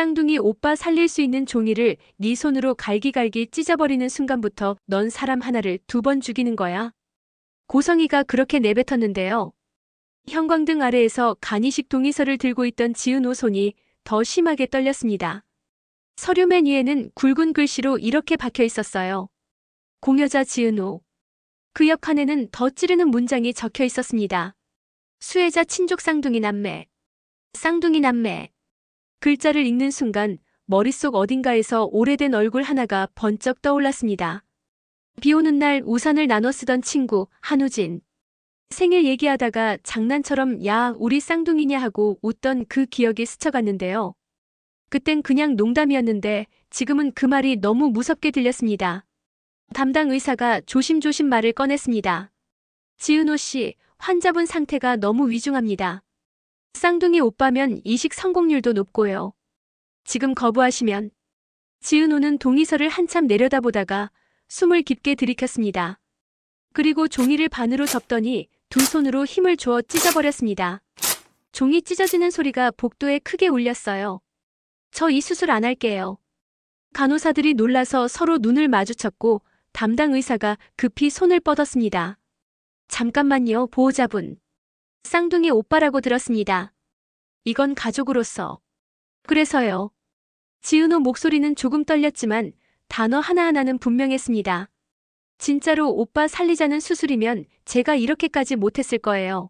쌍둥이 오빠 살릴 수 있는 종이를 네 손으로 갈기갈기 찢어버리는 순간부터 넌 사람 하나를 2번 죽이는 거야. 고성이가 그렇게 내뱉었는데요. 형광등 아래에서 간이식 동의서를 들고 있던 지은호 손이 더 심하게 떨렸습니다. 서류맨 위에는 굵은 글씨로 이렇게 박혀 있었어요. 공여자 지은호. 그 옆 칸에는 더 찌르는 문장이 적혀 있었습니다. 수혜자 친족 쌍둥이 남매. 쌍둥이 남매. 글자를 읽는 순간 머릿속 어딘가에서 오래된 얼굴 하나가 번쩍 떠올랐습니다. 비 오는 날 우산을 나눠 쓰던 친구 한우진. 생일 얘기하다가 장난처럼 야 우리 쌍둥이냐 하고 웃던 그 기억이 스쳐갔는데요. 그땐 그냥 농담이었는데 지금은 그 말이 너무 무섭게 들렸습니다. 담당 의사가 조심조심 말을 꺼냈습니다. 지은호 씨, 환자분 상태가 너무 위중합니다. 쌍둥이 오빠면 이식 성공률도 높고요. 지금 거부하시면. 지은호는 동의서를 한참 내려다보다가 숨을 깊게 들이켰습니다. 그리고 종이를 반으로 접더니 2손으로 힘을 주어 찢어버렸습니다. 종이 찢어지는 소리가 복도에 크게 울렸어요. 저 이 수술 안 할게요. 간호사들이 놀라서 서로 눈을 마주쳤고 담당 의사가 급히 손을 뻗었습니다. 잠깐만요, 보호자분. 쌍둥이 오빠라고 들었습니다. 이건 가족으로서. 그래서요. 지은호 목소리는 조금 떨렸지만 단어 하나하나는 분명했습니다. 진짜로 오빠 살리자는 수술이면 제가 이렇게까지 못했을 거예요.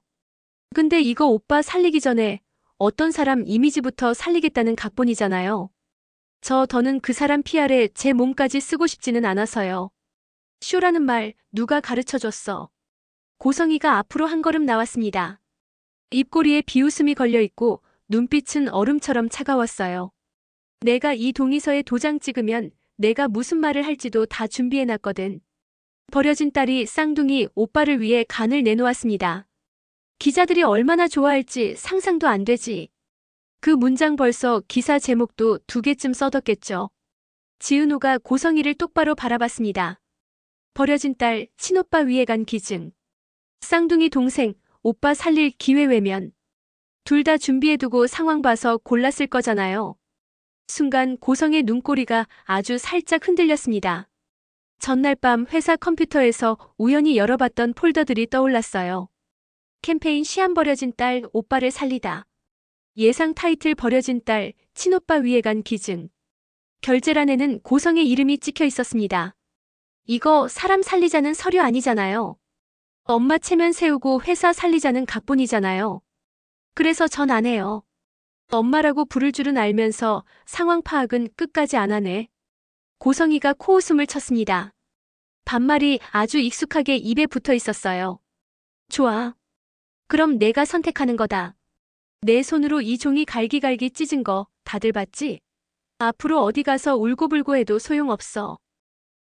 근데 이거 오빠 살리기 전에 어떤 사람 이미지부터 살리겠다는 각본이잖아요. 더는 그 사람 PR에 제 몸까지 쓰고 싶지는 않아서요. 쇼라는 말 누가 가르쳐줬어. 고성이가 앞으로 한 걸음 나왔습니다. 입꼬리에 비웃음이 걸려있고 눈빛은 얼음처럼 차가웠어요. 내가 이 동의서에 도장 찍으면 내가 무슨 말을 할지도 다 준비해놨거든. 버려진 딸이 쌍둥이 오빠를 위해 간을 내놓았습니다. 기자들이 얼마나 좋아할지 상상도 안 되지. 그 문장 벌써 기사 제목도 2개쯤 써뒀겠죠. 지은호가 고성이를 똑바로 바라봤습니다. 버려진 딸, 친오빠 위에 간 기증. 쌍둥이 동생, 오빠 살릴 기회 외면. 둘 다 준비해두고 상황 봐서 골랐을 거잖아요. 순간 고성의 눈꼬리가 아주 살짝 흔들렸습니다. 전날 밤 회사 컴퓨터에서 우연히 열어봤던 폴더들이 떠올랐어요. 캠페인 시안 버려진 딸, 오빠를 살리다. 예상 타이틀 버려진 딸, 친오빠 위에 간 기증. 결제란에는 고성의 이름이 찍혀 있었습니다. 이거 사람 살리자는 서류 아니잖아요. 엄마 체면 세우고 회사 살리자는 각본이잖아요. 그래서 전 안 해요. 엄마라고 부를 줄은 알면서 상황 파악은 끝까지 안 하네. 고성이가 코웃음을 쳤습니다. 반말이 아주 익숙하게 입에 붙어 있었어요. 좋아. 그럼 내가 선택하는 거다. 내 손으로 이 종이 갈기갈기 찢은 거 다들 봤지? 앞으로 어디 가서 울고불고 해도 소용없어.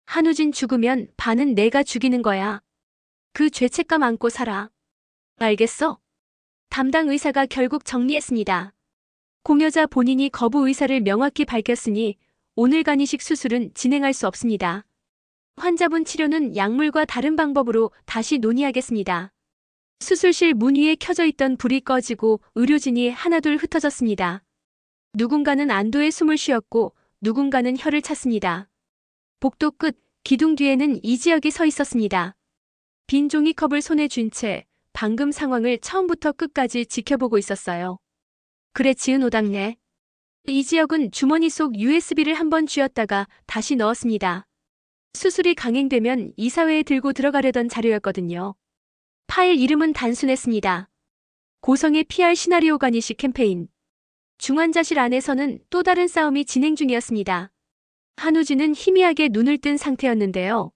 한우진 죽으면 반은 내가 죽이는 거야. 그 죄책감 안고 살아. 알겠어? 담당 의사가 결국 정리했습니다. 공여자 본인이 거부 의사를 명확히 밝혔으니 오늘 간이식 수술은 진행할 수 없습니다. 환자분 치료는 약물과 다른 방법으로 다시 논의하겠습니다. 수술실 문 위에 켜져 있던 불이 꺼지고 의료진이 하나둘 흩어졌습니다. 누군가는 안도의 숨을 쉬었고 누군가는 혀를 찼습니다. 복도 끝 기둥 뒤에는 이지혁이 서 있었습니다. 빈 종이컵을 손에 쥔 채 방금 상황을 처음부터 끝까지 지켜보고 있었어요. 그래 지은호당네. 이지혁은 주머니 속 USB를 한번 쥐었다가 다시 넣었습니다. 수술이 강행되면 이사회에 들고 들어가려던 자료였거든요. 파일 이름은 단순했습니다. 고성의 PR 시나리오 간이식 캠페인. 중환자실 안에서는 또 다른 싸움이 진행 중이었습니다. 한우진은 희미하게 눈을 뜬 상태였는데요.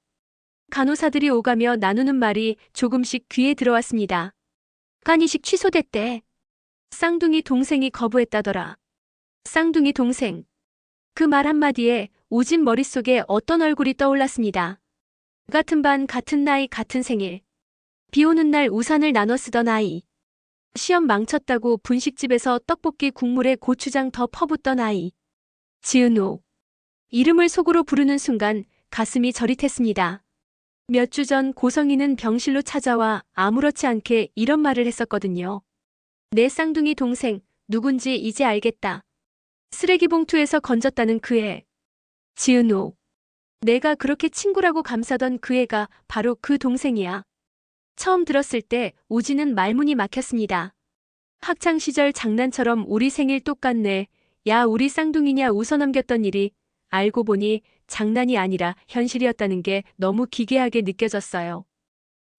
간호사들이 오가며 나누는 말이 조금씩 귀에 들어왔습니다. 간이식 취소됐대. 쌍둥이 동생이 거부했다더라. 쌍둥이 동생. 그 말 한마디에 우진 머릿속에 어떤 얼굴이 떠올랐습니다. 같은 반, 같은 나이, 같은 생일. 비 오는 날 우산을 나눠 쓰던 아이. 시험 망쳤다고 분식집에서 떡볶이 국물에 고추장 더 퍼붓던 아이. 지은호. 이름을 속으로 부르는 순간 가슴이 저릿했습니다. 몇 주 전 고성이는 병실로 찾아와 아무렇지 않게 이런 말을 했었거든요. 내 쌍둥이 동생, 누군지 이제 알겠다. 쓰레기 봉투에서 건졌다는 그 애. 지은호. 내가 그렇게 친구라고 감싸던 그 애가 바로 그 동생이야. 처음 들었을 때 우진은 말문이 막혔습니다. 학창시절 장난처럼 우리 생일 똑같네. 야, 우리 쌍둥이냐 웃어넘겼던 일이 알고 보니 장난이 아니라 현실이었다는 게 너무 기괴하게 느껴졌어요.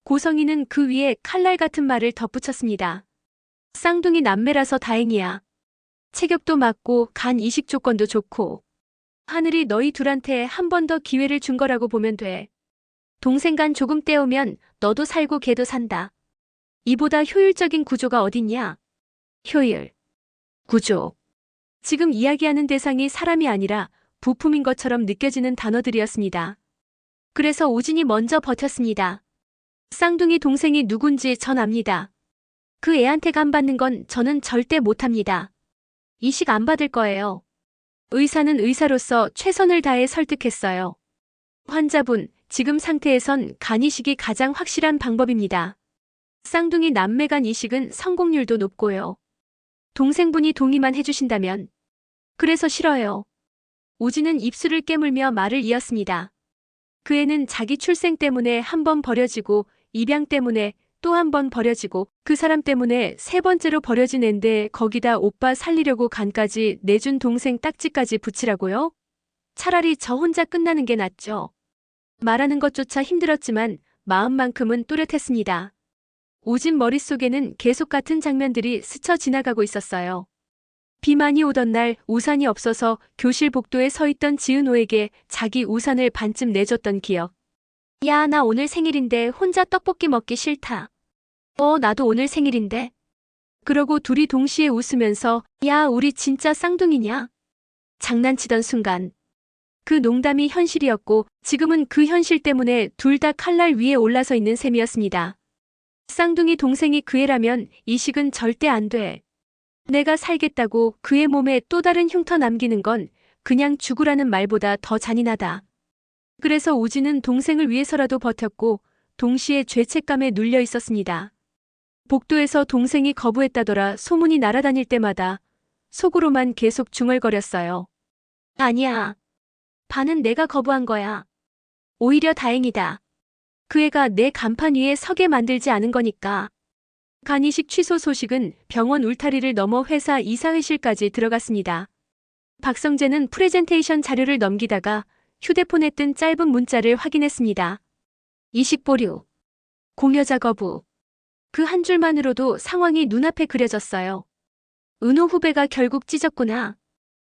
고성이는 그 위에 칼날 같은 말을 덧붙였습니다. 쌍둥이 남매라서 다행이야. 체격도 맞고 간 이식 조건도 좋고. 하늘이 너희 둘한테 한 번 더 기회를 준 거라고 보면 돼. 동생 간 조금 떼우면 너도 살고 걔도 산다. 이보다 효율적인 구조가 어딨냐? 효율. 구조. 지금 이야기하는 대상이 사람이 아니라 부품인 것처럼 느껴지는 단어들이었습니다. 그래서 우진이 먼저 버텼습니다. 쌍둥이 동생이 누군지 전 압니다. 그 애한테 간 받는 건 저는 절대 못합니다. 이식 안 받을 거예요. 의사는 의사로서 최선을 다해 설득했어요. 환자분, 지금 상태에선 간 이식이 가장 확실한 방법입니다. 쌍둥이 남매 간 이식은 성공률도 높고요. 동생분이 동의만 해주신다면. 그래서 싫어요. 우진은 입술을 깨물며 말을 이었습니다. 그 애는 자기 출생 때문에 한 번 버려지고 입양 때문에 또 한 번 버려지고 그 사람 때문에 세 번째로 버려진 앤데 거기다 오빠 살리려고 간까지 내준 동생 딱지까지 붙이라고요? 차라리 저 혼자 끝나는 게 낫죠. 말하는 것조차 힘들었지만 마음만큼은 또렷했습니다. 우진 머릿속에는 계속 같은 장면들이 스쳐 지나가고 있었어요. 비 많이 오던 날 우산이 없어서 교실 복도에 서 있던 지은호에게 자기 우산을 반쯤 내줬던 기억. 야, 나 오늘 생일인데 혼자 떡볶이 먹기 싫다. 나도 오늘 생일인데. 그러고 둘이 동시에 웃으면서 야, 우리 진짜 쌍둥이냐? 장난치던 순간. 그 농담이 현실이었고 지금은 그 현실 때문에 둘 다 칼날 위에 올라서 있는 셈이었습니다. 쌍둥이 동생이 그 애라면 이식은 절대 안 돼. 내가 살겠다고 그의 몸에 또 다른 흉터 남기는 건 그냥 죽으라는 말보다 더 잔인하다. 그래서 우진은 동생을 위해서라도 버텼고 동시에 죄책감에 눌려 있었습니다. 복도에서 동생이 거부했다더라 소문이 날아다닐 때마다 속으로만 계속 중얼거렸어요. 아니야. 반은 내가 거부한 거야. 오히려 다행이다. 그 애가 내 간판 위에 서게 만들지 않은 거니까. 간이식 취소 소식은 병원 울타리를 넘어 회사 이사회실까지 들어갔습니다. 박성재는 프레젠테이션 자료를 넘기다가 휴대폰에 뜬 짧은 문자를 확인했습니다. 이식 보류. 공여자 거부. 그 한 줄만으로도 상황이 눈앞에 그려졌어요. 은호 후배가 결국 찢었구나.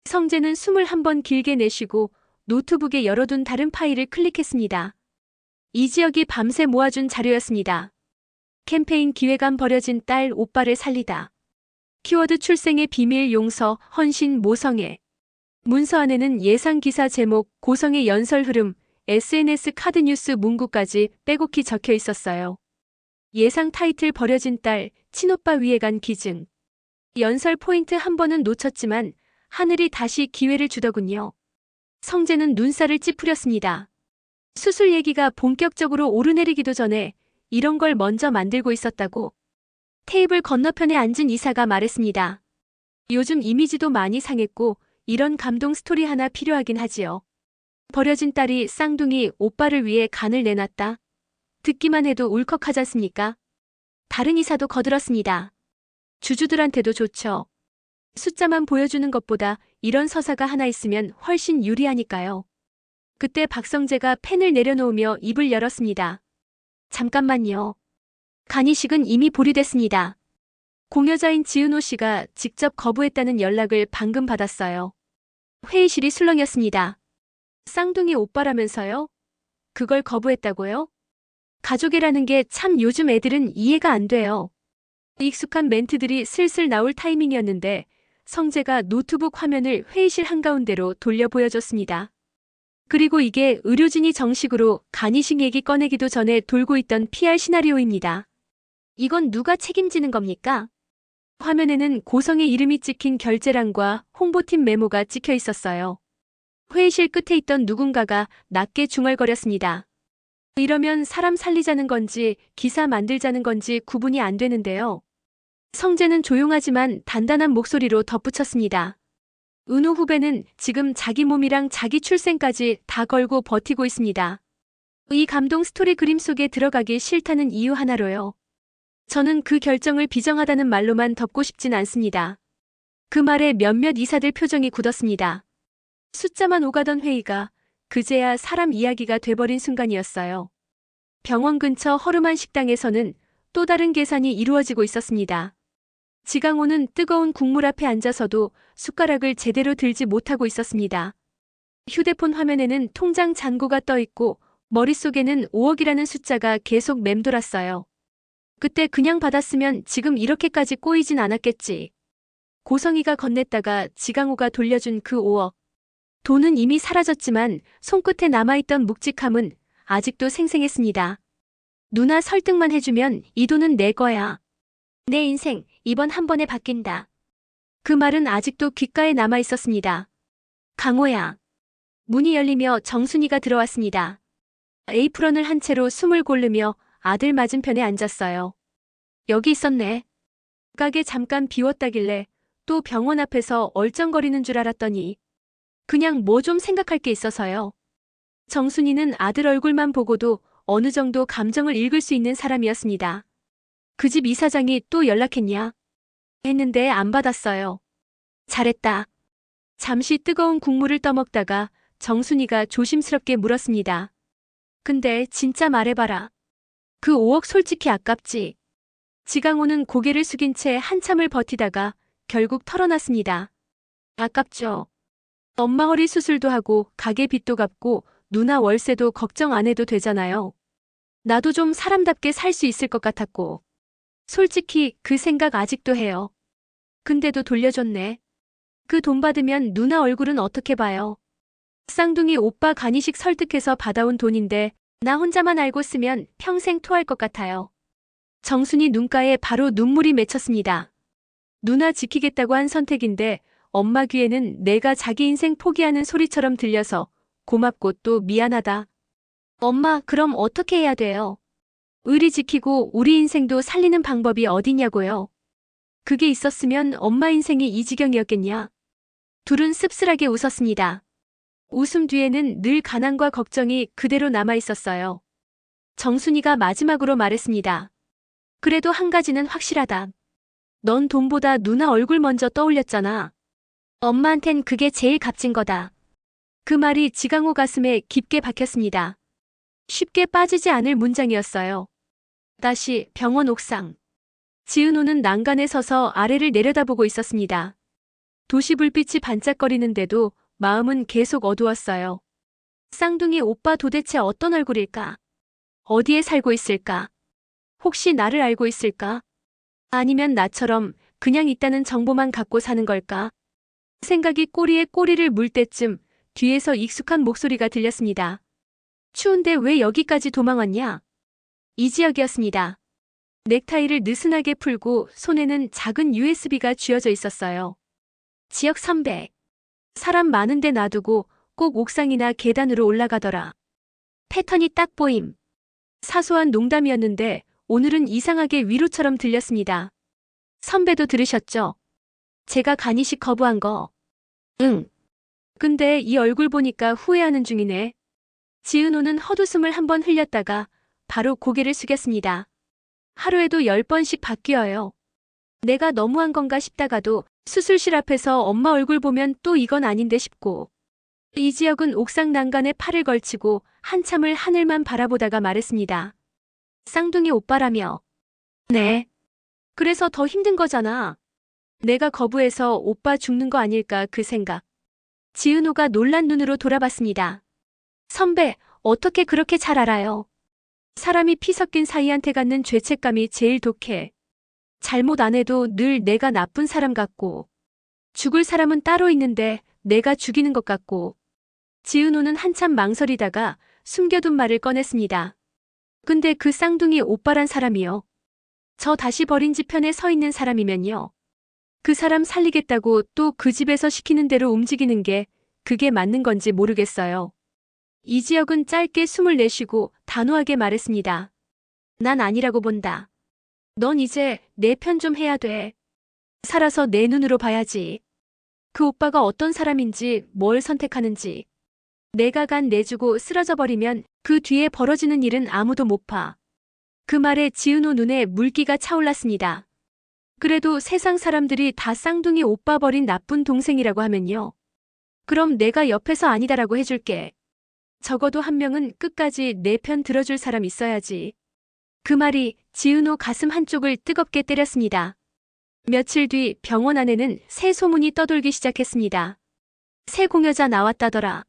성재는 숨을 한번 길게 내쉬고 노트북에 열어둔 다른 파일을 클릭했습니다. 이지혁이 밤새 모아준 자료였습니다. 캠페인 기획안 버려진 딸 오빠를 살리다. 키워드 출생의 비밀 용서 헌신 모성애. 문서 안에는 예상 기사 제목 고성의 연설 흐름 SNS 카드 뉴스 문구까지 빼곡히 적혀 있었어요. 예상 타이틀 버려진 딸 친오빠 위에 간 기증. 연설 포인트 한 번은 놓쳤지만 하늘이 다시 기회를 주더군요. 성재는 눈살을 찌푸렸습니다. 수술 얘기가 본격적으로 오르내리기도 전에 이런 걸 먼저 만들고 있었다고. 테이블 건너편에 앉은 이사가 말했습니다. 요즘 이미지도 많이 상했고 이런 감동 스토리 하나 필요하긴 하지요. 버려진 딸이 쌍둥이 오빠를 위해 간을 내놨다. 듣기만 해도 울컥하지 않습니까? 다른 이사도 거들었습니다. 주주들한테도 좋죠. 숫자만 보여주는 것보다 이런 서사가 하나 있으면 훨씬 유리하니까요. 그때 박성재가 펜을 내려놓으며 입을 열었습니다. 잠깐만요. 간이식은 이미 보류됐습니다. 공여자인 지은호 씨가 직접 거부했다는 연락을 방금 받았어요. 회의실이 술렁였습니다. 쌍둥이 오빠라면서요? 그걸 거부했다고요? 가족이라는 게 참 요즘 애들은 이해가 안 돼요. 익숙한 멘트들이 슬슬 나올 타이밍이었는데 성재가 노트북 화면을 회의실 한가운데로 돌려 보여줬습니다. 그리고 이게 의료진이 정식으로 간이식 얘기 꺼내기도 전에 돌고 있던 PR 시나리오입니다. 이건 누가 책임지는 겁니까? 화면에는 고성의 이름이 찍힌 결제란과 홍보팀 메모가 찍혀 있었어요. 회의실 끝에 있던 누군가가 낮게 중얼거렸습니다. 이러면 사람 살리자는 건지 기사 만들자는 건지 구분이 안 되는데요. 성재는 조용하지만 단단한 목소리로 덧붙였습니다. 은호 후배는 지금 자기 몸이랑 자기 출생까지 다 걸고 버티고 있습니다. 이 감동 스토리 그림 속에 들어가기 싫다는 이유 하나로요. 저는 그 결정을 비정하다는 말로만 덮고 싶진 않습니다. 그 말에 몇몇 이사들 표정이 굳었습니다. 숫자만 오가던 회의가 그제야 사람 이야기가 돼버린 순간이었어요. 병원 근처 허름한 식당에서는 또 다른 계산이 이루어지고 있었습니다. 지강호는 뜨거운 국물 앞에 앉아서도 숟가락을 제대로 들지 못하고 있었습니다. 휴대폰 화면에는 통장 잔고가 떠 있고 머릿속에는 5억이라는 숫자가 계속 맴돌았어요. 그때 그냥 받았으면 지금 이렇게까지 꼬이진 않았겠지. 고성이가 건넸다가 지강호가 돌려준 그 5억. 돈은 이미 사라졌지만 손끝에 남아있던 묵직함은 아직도 생생했습니다. 누나 설득만 해주면 이 돈은 내 거야. 내 인생 이번 한 번에 바뀐다. 그 말은 아직도 귓가에 남아있었습니다. 강호야. 문이 열리며 정순이가 들어왔습니다. 에이프런을 한 채로 숨을 고르며 아들 맞은편에 앉았어요. 여기 있었네. 가게 잠깐 비웠다길래 또 병원 앞에서 얼쩡거리는 줄 알았더니 그냥 뭐 좀 생각할 게 있어서요. 정순이는 아들 얼굴만 보고도 어느 정도 감정을 읽을 수 있는 사람이었습니다. 그 집 이사장이 또 연락했냐? 했는데 안 받았어요. 잘했다. 잠시 뜨거운 국물을 떠먹다가 정순이가 조심스럽게 물었습니다. 근데 진짜 말해봐라. 그 5억 솔직히 아깝지? 지강호는 고개를 숙인 채 한참을 버티다가 결국 털어놨습니다. 아깝죠. 엄마 허리 수술도 하고 가게 빚도 갚고 누나 월세도 걱정 안 해도 되잖아요. 나도 좀 사람답게 살 수 있을 것 같았고. 솔직히 그 생각 아직도 해요. 근데도 돌려줬네. 그 돈 받으면 누나 얼굴은 어떻게 봐요? 쌍둥이 오빠 간이식 설득해서 받아온 돈인데 나 혼자만 알고 쓰면 평생 토할 것 같아요. 정순이 눈가에 바로 눈물이 맺혔습니다. 누나 지키겠다고 한 선택인데 엄마 귀에는 내가 자기 인생 포기하는 소리처럼 들려서 고맙고 또 미안하다. 엄마, 그럼 어떻게 해야 돼요? 의리 지키고 우리 인생도 살리는 방법이 어디냐고요? 그게 있었으면 엄마 인생이 이 지경이었겠냐? 둘은 씁쓸하게 웃었습니다. 웃음 뒤에는 늘 가난과 걱정이 그대로 남아 있었어요. 정순이가 마지막으로 말했습니다. 그래도 한 가지는 확실하다. 넌 돈보다 누나 얼굴 먼저 떠올렸잖아. 엄마한텐 그게 제일 값진 거다. 그 말이 지강호 가슴에 깊게 박혔습니다. 쉽게 빠지지 않을 문장이었어요. 다시 병원 옥상. 지은호는 난간에 서서 아래를 내려다보고 있었습니다. 도시 불빛이 반짝거리는데도 마음은 계속 어두웠어요. 쌍둥이 오빠 도대체 어떤 얼굴일까? 어디에 살고 있을까? 혹시 나를 알고 있을까? 아니면 나처럼 그냥 있다는 정보만 갖고 사는 걸까? 생각이 꼬리에 꼬리를 물 때쯤 뒤에서 익숙한 목소리가 들렸습니다. 추운데 왜 여기까지 도망왔냐? 이지혁이었습니다. 넥타이를 느슨하게 풀고 손에는 작은 USB가 쥐어져 있었어요. 지혁 선배. 사람 많은데 놔두고 꼭 옥상이나 계단으로 올라가더라. 패턴이 딱 보임. 사소한 농담이었는데 오늘은 이상하게 위로처럼 들렸습니다. 선배도 들으셨죠? 제가 간이식 거부한 거. 응. 근데 이 얼굴 보니까 후회하는 중이네. 지은호는 헛웃음을 한번 흘렸다가 바로 고개를 숙였습니다. 하루에도 10번씩 바뀌어요. 내가 너무한 건가 싶다가도 수술실 앞에서 엄마 얼굴 보면 또 이건 아닌데 싶고. 이지혁은 옥상 난간에 팔을 걸치고 한참을 하늘만 바라보다가 말했습니다. 쌍둥이 오빠라며. 네. 그래서 더 힘든 거잖아. 내가 거부해서 오빠 죽는 거 아닐까 그 생각. 지은호가 놀란 눈으로 돌아봤습니다. 선배, 어떻게 그렇게 잘 알아요? 사람이 피 섞인 사이한테 갖는 죄책감이 제일 독해. 잘못 안 해도 늘 내가 나쁜 사람 같고. 죽을 사람은 따로 있는데 내가 죽이는 것 같고. 지은호는 한참 망설이다가 숨겨둔 말을 꺼냈습니다. 근데 그 쌍둥이 오빠란 사람이요. 저 다시 버린 집 편에 서 있는 사람이면요. 그 사람 살리겠다고 또 그 집에서 시키는 대로 움직이는 게 그게 맞는 건지 모르겠어요. 이지혁은 짧게 숨을 내쉬고 단호하게 말했습니다. 난 아니라고 본다. 넌 이제 내 편 좀 해야 돼. 살아서 내 눈으로 봐야지. 그 오빠가 어떤 사람인지, 뭘 선택하는지. 내가 간 내주고 쓰러져 버리면 그 뒤에 벌어지는 일은 아무도 못 봐. 그 말에 지은호 눈에 물기가 차올랐습니다. 그래도 세상 사람들이 다 쌍둥이 오빠 버린 나쁜 동생이라고 하면요. 그럼 내가 옆에서 아니다라고 해줄게. 적어도 한 명은 끝까지 내 편 들어줄 사람 있어야지. 그 말이 지은호 가슴 한쪽을 뜨겁게 때렸습니다. 며칠 뒤 병원 안에는 새 소문이 떠돌기 시작했습니다. 새 공여자 나왔다더라.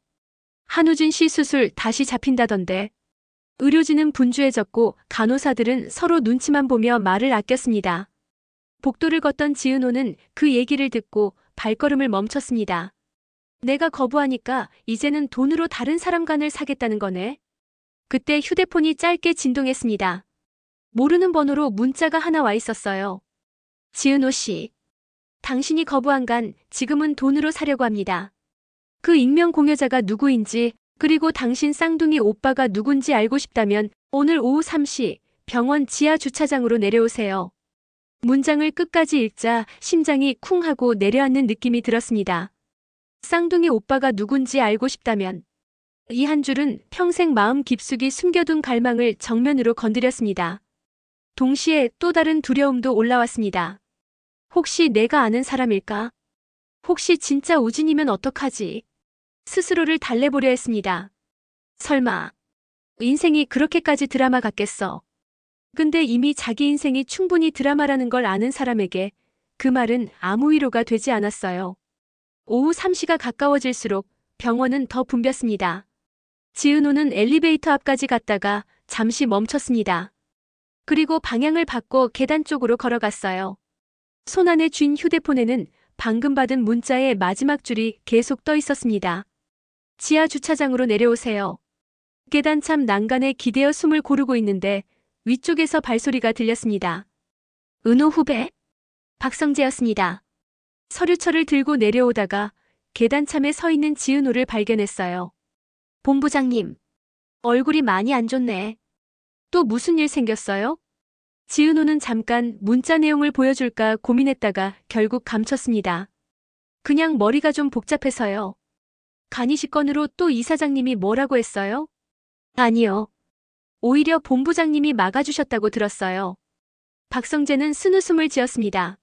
한우진 씨 수술 다시 잡힌다던데. 의료진은 분주해졌고 간호사들은 서로 눈치만 보며 말을 아꼈습니다. 복도를 걷던 지은호는 그 얘기를 듣고 발걸음을 멈췄습니다. 내가 거부하니까 이제는 돈으로 다른 사람 간을 사겠다는 거네. 그때 휴대폰이 짧게 진동했습니다. 모르는 번호로 문자가 하나 와 있었어요. 지은호 씨. 당신이 거부한 간 지금은 돈으로 사려고 합니다. 그 익명 공여자가 누구인지 그리고 당신 쌍둥이 오빠가 누군지 알고 싶다면 오늘 오후 3시 병원 지하 주차장으로 내려오세요. 문장을 끝까지 읽자 심장이 쿵 하고 내려앉는 느낌이 들었습니다. 쌍둥이 오빠가 누군지 알고 싶다면 이 한 줄은 평생 마음 깊숙이 숨겨둔 갈망을 정면으로 건드렸습니다. 동시에 또 다른 두려움도 올라왔습니다. 혹시 내가 아는 사람일까? 혹시 진짜 우진이면 어떡하지? 스스로를 달래보려 했습니다. 설마 인생이 그렇게까지 드라마 같겠어. 근데 이미 자기 인생이 충분히 드라마라는 걸 아는 사람에게 그 말은 아무 위로가 되지 않았어요. 오후 3시가 가까워질수록 병원은 더 붐볐습니다. 지은호는 엘리베이터 앞까지 갔다가 잠시 멈췄습니다. 그리고 방향을 바꿔 계단 쪽으로 걸어갔어요. 손안에 쥔 휴대폰에는 방금 받은 문자의 마지막 줄이 계속 떠 있었습니다. 지하 주차장으로 내려오세요. 계단 참 난간에 기대어 숨을 고르고 있는데 위쪽에서 발소리가 들렸습니다. 은호 후배? 박성재였습니다. 서류철을 들고 내려오다가 계단참에 서 있는 지은호를 발견했어요. 본부장님, 얼굴이 많이 안 좋네. 또 무슨 일 생겼어요? 지은호는 잠깐 문자 내용을 보여줄까 고민했다가 결국 감췄습니다. 그냥 머리가 좀 복잡해서요. 간이식 건으로 또 이사장님이 뭐라고 했어요? 아니요. 오히려 본부장님이 막아주셨다고 들었어요. 박성재는 쓴웃음을 지었습니다.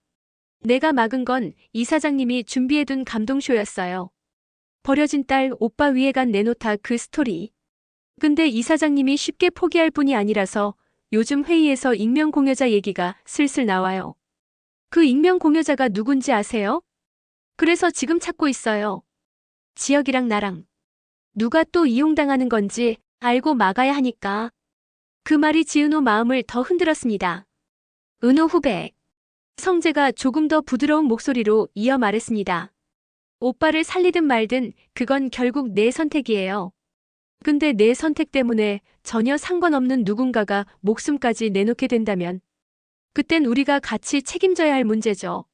내가 막은 건 이사장님이 준비해둔 감동쇼였어요. 버려진 딸 오빠 위에 간 내놓다 그 스토리. 근데 이사장님이 쉽게 포기할 뿐이 아니라서 요즘 회의에서 익명 공여자 얘기가 슬슬 나와요. 그 익명 공여자가 누군지 아세요? 그래서 지금 찾고 있어요. 지혁이랑 나랑. 누가 또 이용당하는 건지 알고 막아야 하니까. 그 말이 지은호 마음을 더 흔들었습니다. 은호 후배. 성재가 조금 더 부드러운 목소리로 이어 말했습니다. 오빠를 살리든 말든 그건 결국 내 선택이에요. 근데 내 선택 때문에 전혀 상관없는 누군가가 목숨까지 내놓게 된다면 그땐 우리가 같이 책임져야 할 문제죠.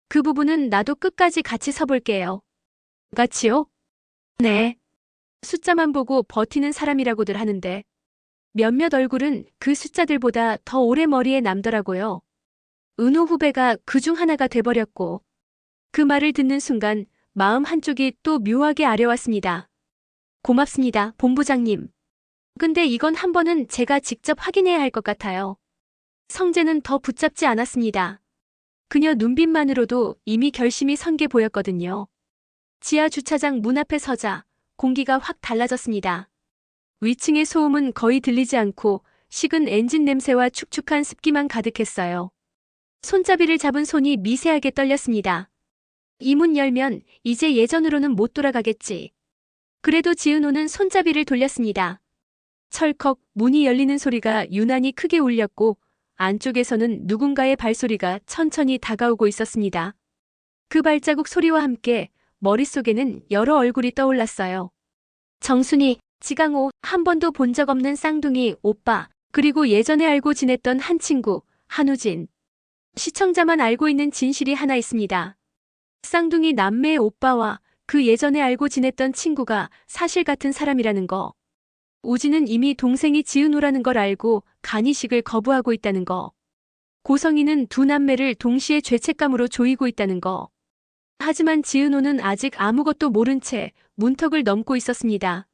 그 부분은 나도 끝까지 같이 서볼게요. 같이요? 네. 숫자만 보고 버티는 사람이라고들 하는데 몇몇 얼굴은 그 숫자들보다 더 오래 머리에 남더라고요. 은호 후배가 그중 하나가 돼버렸고 그 말을 듣는 순간 마음 한쪽이 또 묘하게 아려왔습니다. 고맙습니다, 본부장님. 근데 이건 한 번은 제가 직접 확인해야 할 것 같아요. 성재는 더 붙잡지 않았습니다. 그녀 눈빛만으로도 이미 결심이 선 게 보였거든요. 지하 주차장 문 앞에 서자 공기가 확 달라졌습니다. 위층의 소음은 거의 들리지 않고 식은 엔진 냄새와 축축한 습기만 가득했어요. 손잡이를 잡은 손이 미세하게 떨렸습니다. 이 문 열면 이제 예전으로는 못 돌아가겠지. 그래도 지은호는 손잡이를 돌렸습니다. 철컥 문이 열리는 소리가 유난히 크게 울렸고 안쪽에서는 누군가의 발소리가 천천히 다가오고 있었습니다. 그 발자국 소리와 함께 머릿속에는 여러 얼굴이 떠올랐어요. 정순이, 지강호, 한 번도 본 적 없는 쌍둥이 오빠, 그리고 예전에 알고 지냈던 한 친구, 한우진. 시청자만 알고 있는 진실이 하나 있습니다. 쌍둥이 남매의 오빠와 그 예전에 알고 지냈던 친구가 사실 같은 사람이라는 거. 우진은 이미 동생이 지은호라는 걸 알고 간이식을 거부하고 있다는 거. 고성이는 두 남매를 동시에 죄책감으로 조이고 있다는 거. 하지만 지은호는 아직 아무것도 모른 채 문턱을 넘고 있었습니다.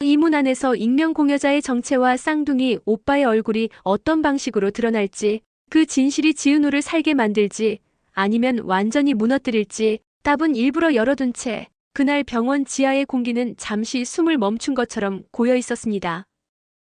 이 문 안에서 익명 공여자의 정체와 쌍둥이 오빠의 얼굴이 어떤 방식으로 드러날지, 그 진실이 지은호를 살게 만들지 아니면 완전히 무너뜨릴지 답은 일부러 열어둔 채 그날 병원 지하의 공기는 잠시 숨을 멈춘 것처럼 고여 있었습니다.